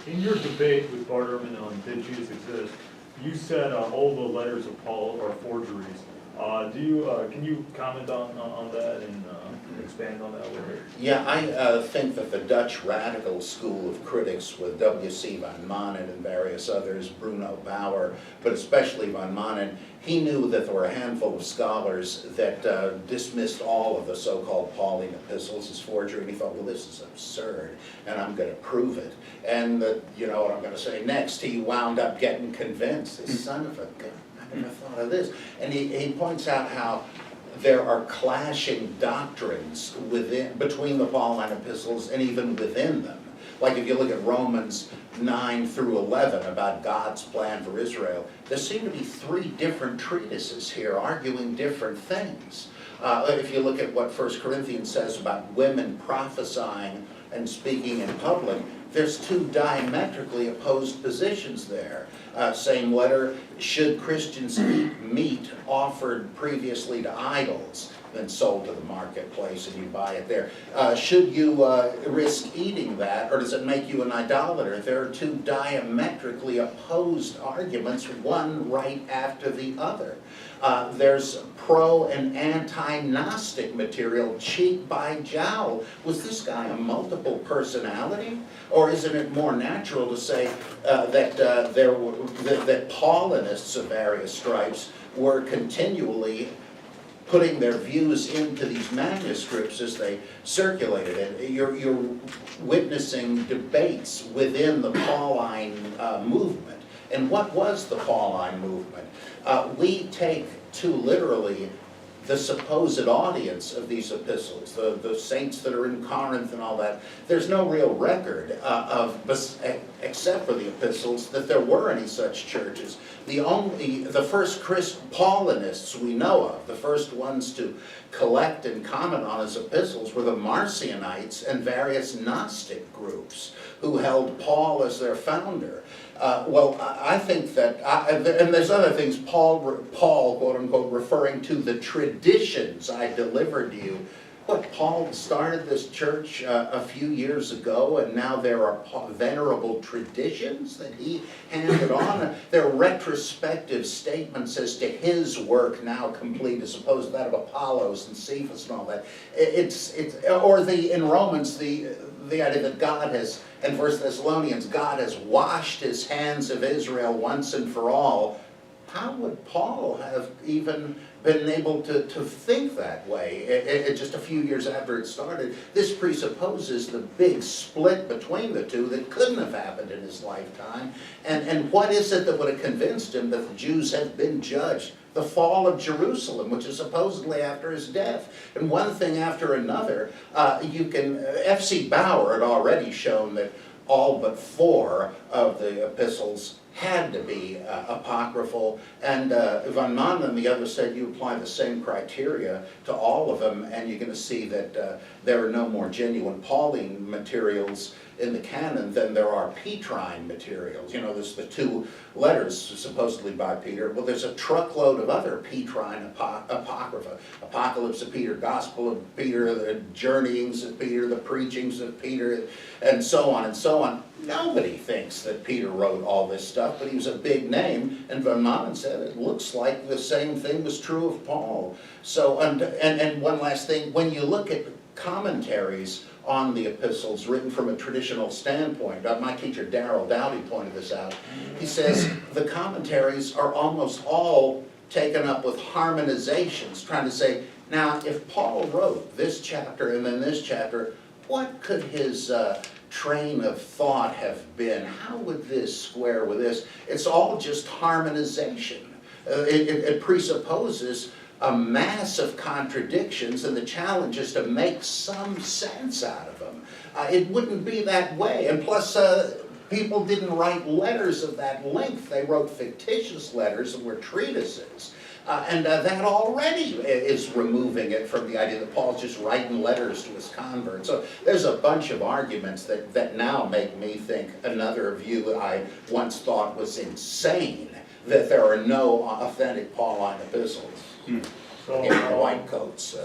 In your debate with Bart Ehrman on Did Jesus Exist, you said all the letters of Paul are forgeries. Can you comment on that and expand on that a little bit? Yeah, I think that the Dutch radical school of critics with W.C. van Manen and various others, Bruno Bauer, but especially van Manen, he knew that there were a handful of scholars that dismissed all of the so-called Pauline epistles as forgery, and he thought, well, this is absurd, and I'm going to prove it. And you know what I'm going to say next, he wound up getting convinced. This son of a gun, I never thought of this. And he points out how there are clashing doctrines between the Pauline epistles and even within them. Like if you look at Romans 9 through 11 about God's plan for Israel, there seem to be 3 different treatises here arguing different things. If you look at what 1 Corinthians says about women prophesying and speaking in public, there's 2 diametrically opposed positions there. Same letter, should Christians eat meat offered previously to idols, then sold to the marketplace and you buy it there? Should you risk eating that, or does it make you an idolater? There are 2 diametrically opposed arguments, one right after the other. There's pro and anti-Gnostic material, cheek by jowl. Was this guy a multiple personality? Or isn't it more natural to say that Paulinists of various stripes were continually putting their views into these manuscripts as they circulated it? You're witnessing debates within the Pauline movement. And what was the Pauline movement? We take too literally the supposed audience of these epistles, the saints that are in Corinth and all that. There's no real record except for the epistles, that there were any such churches. The first Paulinists we know of, the first ones to collect and comment on his epistles, were the Marcionites and various Gnostic groups who held Paul as their founder. Well, I think that, and there's other things, Paul, quote unquote, referring to the traditions I delivered to you. What, Paul started this church a few years ago, and now there are venerable traditions that he handed on? There are retrospective statements as to his work now complete, as opposed to that of Apollos and Cephas and all that. In Romans, the idea that God has, and 1 Thessalonians, God has washed his hands of Israel once and for all. How would Paul have even been able to think that way just a few years after it started? This presupposes the big split between the two that couldn't have happened in his lifetime. And what is it that would have convinced him that the Jews have been judged? The fall of Jerusalem, which is supposedly after his death. And one thing after another, F.C. Bauer had already shown that all but 4 of the epistles had to be apocryphal, and van Manen and the others said you apply the same criteria to all of them and you're going to see that there are no more genuine Pauline materials in the canon than there are Petrine materials. You know, there's the 2 letters supposedly by Peter. Well, there's a truckload of other Petrine apocrypha. Apocalypse of Peter, Gospel of Peter, the Journeyings of Peter, the Preachings of Peter, and so on and so on. Nobody thinks that Peter wrote all this stuff, but he was a big name, and van Manen said it looks like the same thing was true of Paul. So, and one last thing, when you look at commentaries on the epistles written from a traditional standpoint, my teacher Darrell Dowdy pointed this out, he says the commentaries are almost all taken up with harmonizations, trying to say, now if Paul wrote this chapter and then this chapter, what could his train of thought have been? How would this square with this? It's all just harmonization. It presupposes a mass of contradictions, and the challenge is to make some sense out of them. It wouldn't be that way, and plus people didn't write letters of that length. They wrote fictitious letters that were treatises. And that already is removing it from the idea that Paul's just writing letters to his converts. So there's a bunch of arguments that now make me think another view that I once thought was insane, that there are no authentic Pauline epistles. So, in white coats.